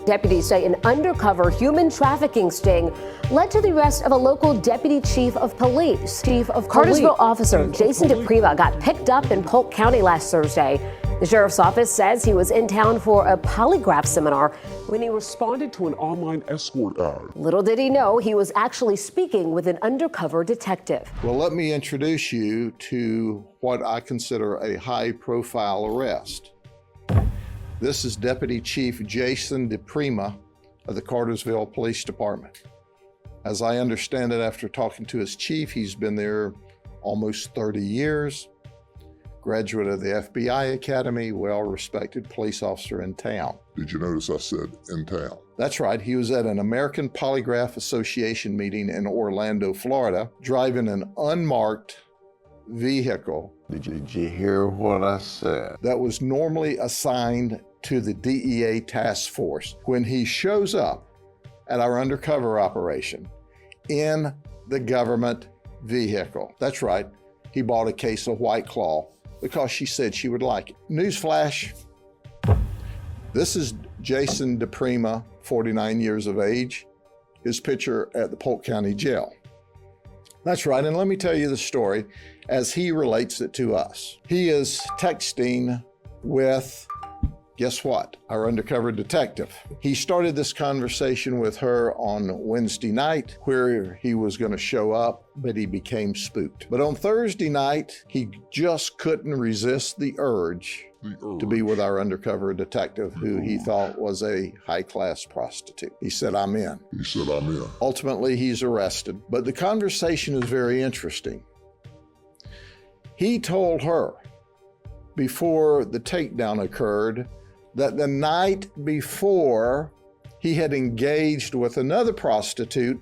Deputies say an undercover human trafficking sting led to the arrest of a local deputy chief of police. Cartersville officer Jason Diprima got picked up in Polk County last Thursday. The sheriff's office says he was in town for a polygraph seminar when he responded to an online escort ad. Little did he know he was actually speaking with an undercover detective. Well, let me introduce you to what I consider a high-profile arrest. This is Deputy Chief Jason Diprima of the Cartersville Police Department. As I understand it, after talking to his chief, he's been there almost 30 years. Graduate of the FBI Academy, well-respected police officer in town. Did you notice I said in town? That's right. He was at an American Polygraph Association meeting in Orlando, Florida, driving an unmarked vehicle. Did you hear what I said? That was normally assigned to the DEA task force. When he shows up at our undercover operation in the government vehicle. That's right. He bought a case of White Claw because she said she would like it. Newsflash, this is Jason Diprima, 49 years of age, his picture at the Polk County Jail. That's right, and let me tell you the story as he relates it to us. He is texting with, guess what? Our undercover detective. He started this conversation with her on Wednesday night where he was going to show up, but he became spooked. But on Thursday night, he just couldn't resist the urge to be with our undercover detective, who he thought was a high-class prostitute. He said, I'm in. He said, I'm in. Ultimately, he's arrested. But the conversation is very interesting. He told her before the takedown occurred that the night before he had engaged with another prostitute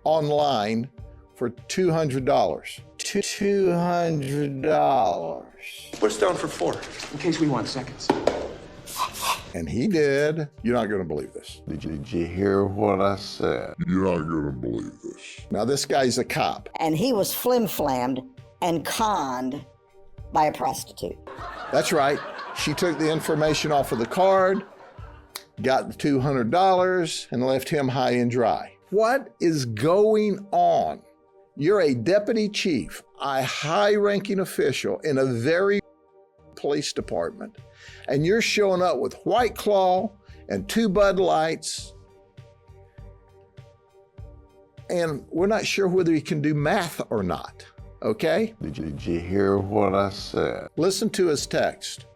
online for $200. $200. Put us down for 4, in case we want seconds. And he did. You're not going to believe this. Did you hear what I said? You're not going to believe this. Now, this guy's a cop. And he was flim-flammed and conned by a prostitute. That's right. She took the information off of the card, got the $200, and left him high and dry. What is going on? You're a deputy chief, a high-ranking official in a very police department, and you're showing up with White Claw and 2 Bud Lights, and we're not sure whether you can do math or not, okay? Did you hear what I said? Listen to his text.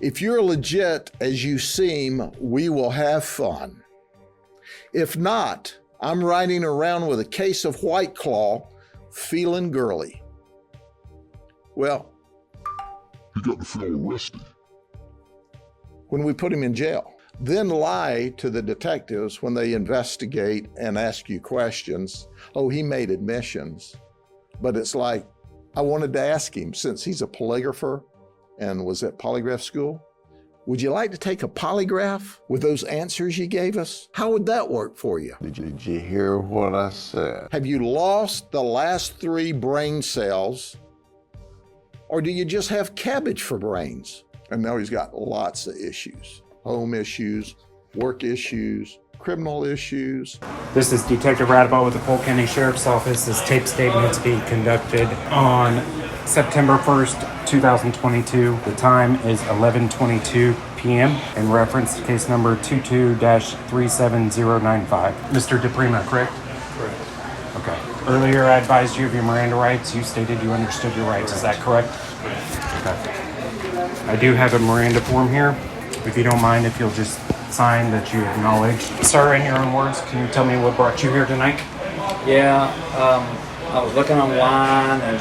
If you're legit as you seem, we will have fun. If not, I'm riding around with a case of White Claw, feeling girly. Well, He got to feel arrested. when we put him in jail, then lie to the detectives when they investigate and ask you questions. Oh, he made admissions. But it's like, I wanted to ask him, since he's a polygrapher and was at polygraph school, would you like to take a polygraph with those answers you gave us? How would that work for you? Did you hear what I said? Have you lost the last 3 brain cells, or do you just have cabbage for brains? And now he's got lots of issues. Home issues, work issues, criminal issues. This is Detective Radabaugh with the Polk County Sheriff's Office. This tape statement is being conducted on September 1st, 2022. The time is 11:22 p.m. in reference to case number 22-37095. Mr. Diprima, correct? Correct. Okay. Earlier I advised you of your Miranda rights. You stated you understood your rights. Is that correct? Okay. I do have a Miranda form here. If you don't mind, if you'll just sign that you acknowledge. Sir, in your own words, can you tell me what brought you here tonight? Yeah, I was looking online and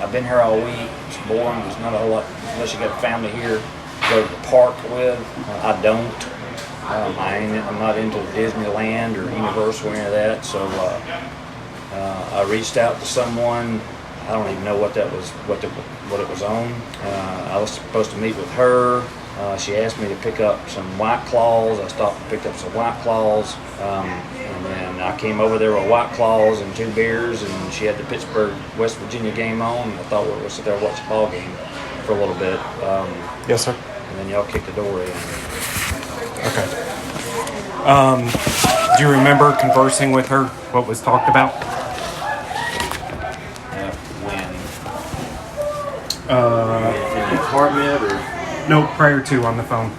I've been here all week. It's boring. There's not a whole lot, unless you got a family here to go to the park with. I don't. I'm not into Disneyland or Universal or any of that. So I reached out to someone. I don't even know what that was, what it was on. I was supposed to meet with her. She asked me to pick up some White Claws. I stopped and picked up some White Claws. And then I came over there with White Claws and 2 beers, and she had the Pittsburgh, West Virginia game on, and I thought we'd sit there and watch the ball game for a little bit. Yes, sir. And then y'all kicked the door in. Okay. Do you remember conversing with her? What was talked about? When? In the apartment or? No, prior to on the phone.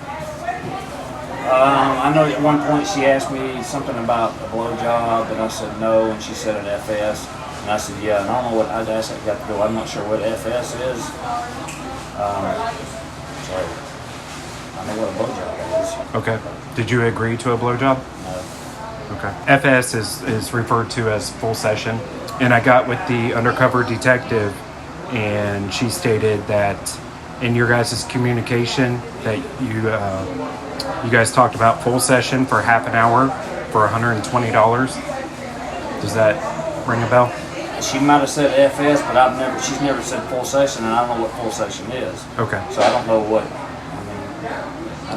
I know at one point she asked me something about a blowjob, and I said no, and she said an FS. And I said, yeah, and I don't know what, I asked that got to go, I'm not sure what FS is. Sorry. I know what a blowjob is. Okay. Did you agree to a blowjob? No. Okay. FS is referred to as full session. And I got with the undercover detective, and she stated that in your guys' communication that you guys talked about full session for half an hour for $120. Does that ring a bell? She might have said FS, but she's never said full session, and I don't know what full session is. Okay. So I don't know what, I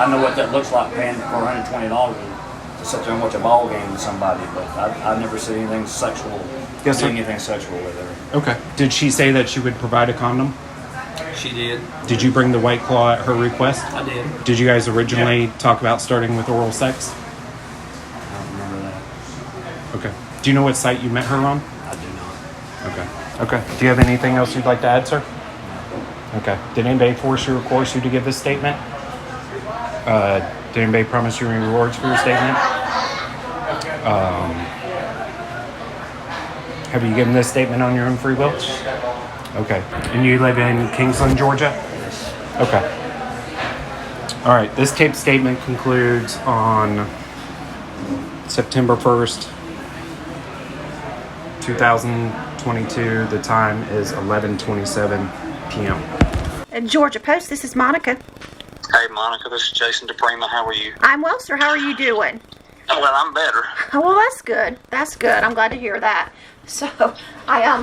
know what that looks like paying for $120 to sit there and watch a ball game with somebody, but I've never said anything sexual, Yes, sir. anything sexual with her. Okay. Did she say that she would provide a condom? She did. Did you bring the White Claw at her request? I did. Did you guys originally talk about starting with oral sex? I don't remember that. Okay. Do you know what site you met her on? I do not. Okay. Okay. Do you have anything else you'd like to add, sir? Okay. Did anybody force you or coerce you to give this statement? Did anybody promise you any rewards for your statement? Have you given this statement on your own free will? Okay. And you live in Kingsland, Georgia? Yes. Okay. All right. This taped statement concludes on September 1st, 2022. The time is 11:27 p.m. Georgia Post, this is Monica. Hey, Monica, this is Jason Diprima. How are you? I'm well, sir. How are you doing? Oh, well, I'm better. Oh, well, that's good. That's good. I'm glad to hear that. So, I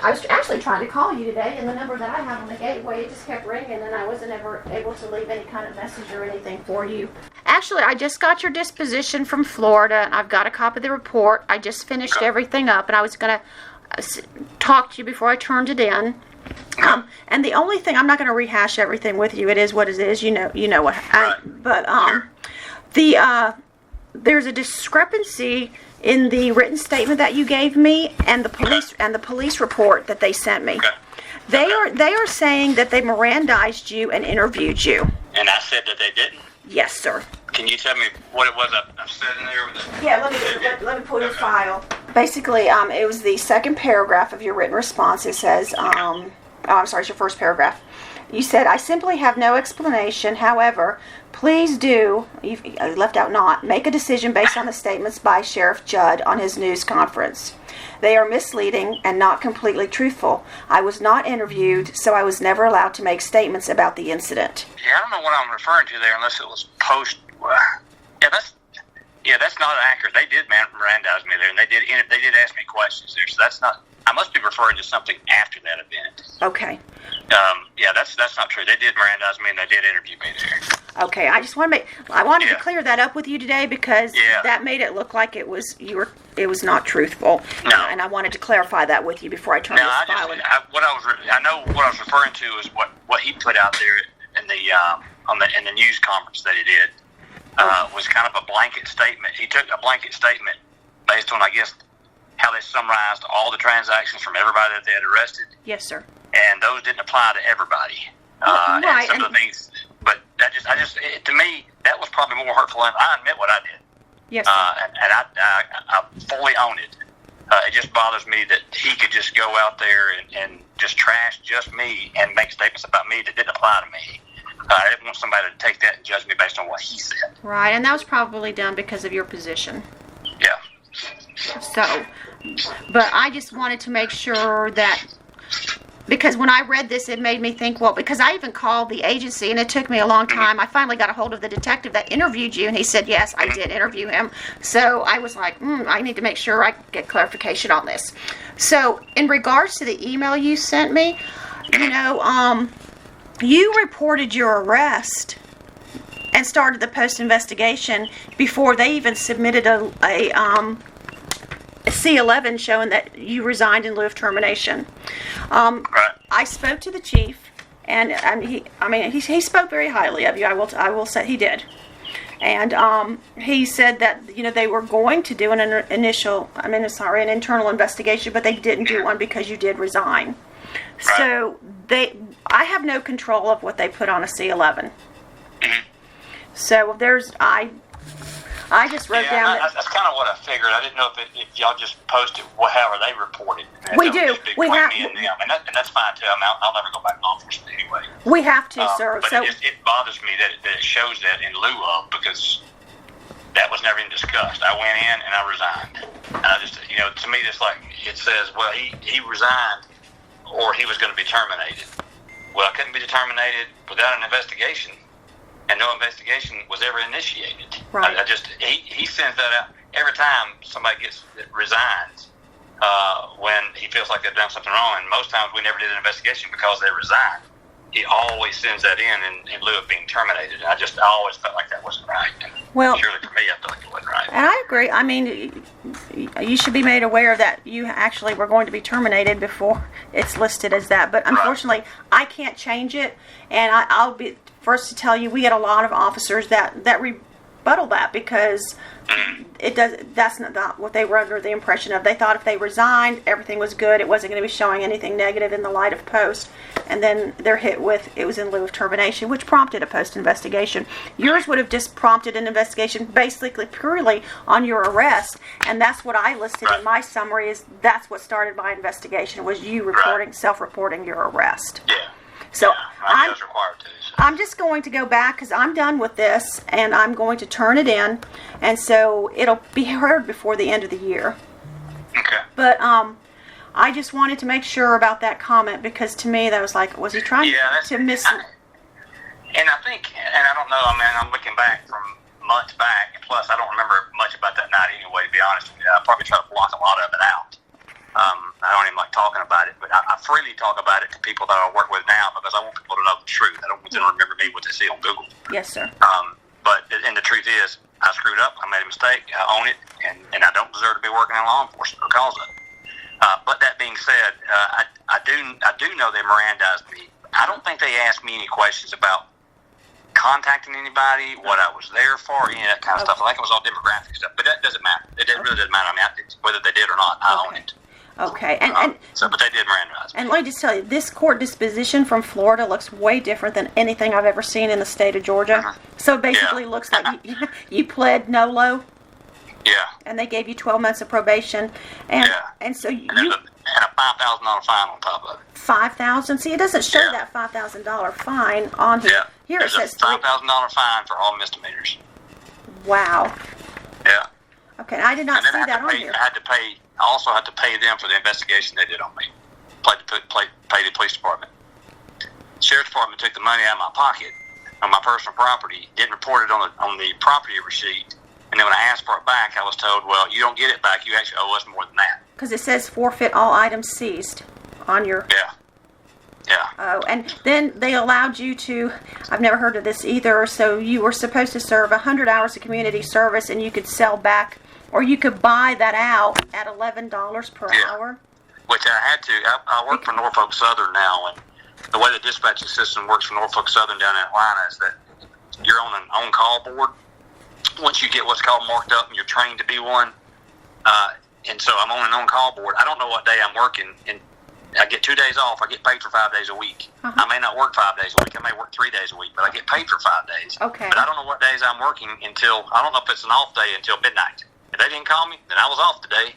was actually trying to call you today, and the number that I have on the gateway, it just kept ringing, and I wasn't ever able to leave any kind of message or anything for you. Actually, I just got your disposition from Florida, and I've got a copy of the report. I just finished everything up, and I was going to talk to you before I turned it in. And the only thing, I'm not going to rehash everything with you. It is what it is. You know what. But there's a discrepancy in the written statement that you gave me and the police report that they sent me. They are saying that they Mirandized you and interviewed you. And I said that they didn't? Yes, sir. Can you tell me what it was I said in there? Yeah, let me pull your file. Basically, it was the second paragraph of your written response. It says, I'm sorry, it's your first paragraph. You said, I simply have no explanation. However, please do, you left out not, make a decision based on the statements by Sheriff Judd on his news conference. They are misleading and not completely truthful. I was not interviewed, so I was never allowed to make statements about the incident. Yeah, I don't know what I'm referring to there unless it was post. That's not accurate. They did Mirandize me there, and they did ask me questions there. So that's not. I must be referring to something after that event. Okay. That's not true. They did Mirandize me, and they did interview me there. Okay, I just wanted to clear that up with you today because that made it look like it was not truthful. No. And I wanted to clarify that with you before I turned this file in. I know what I was referring to is what he put out there in the news conference that he did was kind of a blanket statement. He took a blanket statement based on, I guess, how they summarized all the transactions from everybody that they had arrested. Yes, sir. And those didn't apply to everybody. Right. And some of the things, but to me, that was probably more hurtful. And I admit what I did. Yes, sir. And I fully own it. It just bothers me that he could just go out there and just trash just me and make statements about me that didn't apply to me. I didn't want somebody to take that and judge me based on what he said. Right, and that was probably done because of your position. Yeah. So, but I just wanted to make sure that, because when I read this, it made me think, well, because I even called the agency, and it took me a long time. I finally got a hold of the detective that interviewed you, and he said, yes, I did interview him. So I was like, I need to make sure I get clarification on this. So in regards to the email you sent me, you reported your arrest and started the post-investigation before they even submitted a C-11 showing that you resigned in lieu of termination. I spoke to the chief, and he spoke very highly of you. I will say he did. And he said that, they were going to do an internal investigation, but they didn't do one because you did resign. Right. So I have no control of what they put on a C11. So I just wrote down. That's kind of what I figured. I didn't know if y'all just posted however they reported. We do. We have. Me and them, and that's fine too. I mean, I'll never go back to law enforcement anyway. We have to, sir. But So it bothers me that it shows that in lieu of, because that was never even discussed. I went in and I resigned. And I just, to me, it's like it says, well, he resigned, or he was going to be terminated. Well, I couldn't be terminated without an investigation. And no investigation was ever initiated. Right. He sends that out every time somebody resigns when he feels like they've done something wrong. And most times we never did an investigation because they resigned. He always sends that in lieu of being terminated. And I always felt like that wasn't right. And surely for me, I felt like it wasn't right. And I agree. I mean, you should be made aware that you actually were going to be terminated before it's listed as that. But unfortunately, I can't change it. And I'll be first to tell you, we get a lot of officers that rebuttal that because that's not what they were under the impression of. They thought if they resigned, everything was good. It wasn't going to be showing anything negative in the light of post. And then they're hit with, it was in lieu of termination, which prompted a post investigation. Yours would have just prompted an investigation basically purely on your arrest. And that's what I listed in my summary, is that's what started my investigation, was you self-reporting your arrest. Yeah. So I was required to. I'm just going to go back because I'm done with this, and I'm going to turn it in, and so it'll be heard before the end of the year. Okay. But I just wanted to make sure about that comment, because to me that was like, was he trying to miss? And I think, and I don't know, I mean, I'm looking back from months back, plus I don't remember much about that night anyway, to be honest with you. I probably try to block a lot of it out. I don't even like talking about it, but I freely talk about it to people that I work with now because I want people to know the truth. I don't want them to remember me what they see on Google. Yes, sir. And the truth is, I screwed up. I made a mistake. I own it, and I don't deserve to be working in law enforcement because of it. But that being said, I do know they Mirandized me. I don't think they asked me any questions about contacting anybody, what I was there for, any of that kind of stuff. I think it was all demographic stuff, but that doesn't matter. It really doesn't matter. I mean, whether they did or not, I own it. Okay, but they did Mirandize me. And let me just tell you, this court disposition from Florida looks way different than anything I've ever seen in the state of Georgia. So it basically looks like you pled NOLO. Yeah. And they gave you 12 months of probation, and so you and a $5,000 fine on top of it. $5,000. See, it doesn't show that $5,000 fine on here. Yeah. Here There's it says a $5,000 fine for all misdemeanors. Wow. Yeah. Okay, I did not see that on here. I also had to pay them for the investigation they did on me. Pay the police department. The sheriff's department took the money out of my pocket on my personal property, didn't report it on the property receipt, and then when I asked for it back, I was told, well, you don't get it back, you actually owe us more than that. Because it says forfeit all items seized on your... Yeah. Oh, and then they allowed you to, I've never heard of this either, so you were supposed to serve 100 hours of community service, and you could sell back, or you could buy that out at $11 per hour. Which I had to. I work for Norfolk Southern now, and the way the dispatching system works for Norfolk Southern down in Atlanta is that you're on an on-call board. Once you get what's called marked up and you're trained to be one, and so I'm on an on-call board. I don't know what day I'm working, and I get 2 days off. I get paid for 5 days a week. I may not work 5 days a week. I may work 3 days a week, but I get paid for 5 days. Okay. But I don't know what days I'm working until, I don't know if it's an off day until midnight. If they didn't call me, then I was off today.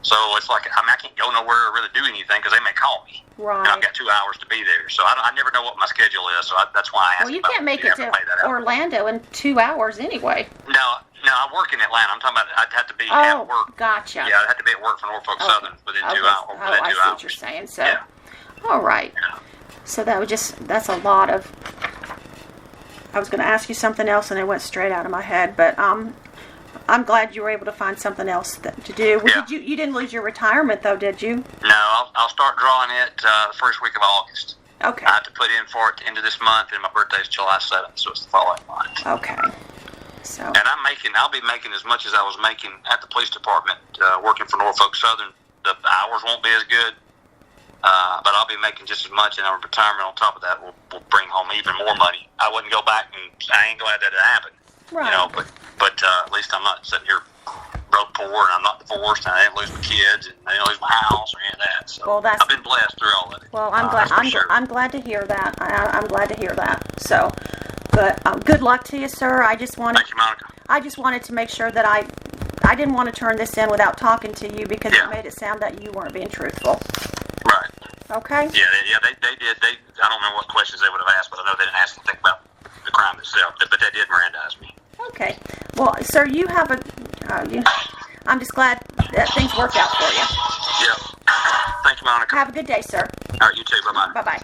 So it's like, I can't go nowhere or really do anything because they may call me. Right. And I've got 2 hours to be there. So I never know what my schedule is. So that's why I asked. Well, you can't make it to Orlando in 2 hours anyway. No, I work in Atlanta. I'm talking about I'd have to be at work. Gotcha. Yeah, I'd have to be at work for Norfolk Southern within 2 hours. I see what you're saying. So, all right. Yeah. So that's a lot of. I was going to ask you something else, and it went straight out of my head. But I'm glad you were able to find something else to do. Well, you didn't lose your retirement though, did you? No, I'll start drawing it the first week of August. Okay. I have to put in for it at the end of this month, and my birthday is July 7th, so it's the following month. Okay. So. And I'll be making as much as I was making at the police department working for Norfolk Southern. The hours won't be as good, but I'll be making just as much, and our retirement on top of that will bring home even more money. I wouldn't go back, and I ain't glad that it happened. Right. You know, but at least I'm not sitting here broke poor, and I'm not divorced, and I didn't lose my kids, and I didn't lose my house or any of that. So Well, I've been blessed through all of it. Well, I'm glad. I'm glad to hear that. I'm glad to hear that. So, but good luck to you, sir. I just wanted. Thank you, Monica. I just wanted to make sure that I didn't want to turn this in without talking to you because it made it sound that you weren't being truthful. Right. Okay. Yeah, they did. I don't know what questions they would have asked, but I know they didn't ask anything about the crime itself. But they did Mirandize me. Okay. Well, sir, you have a. I'm just glad that things worked out for you. Yep. Thank you, Monica. Have a good day, sir. All right, you too. Bye-bye. Bye-bye.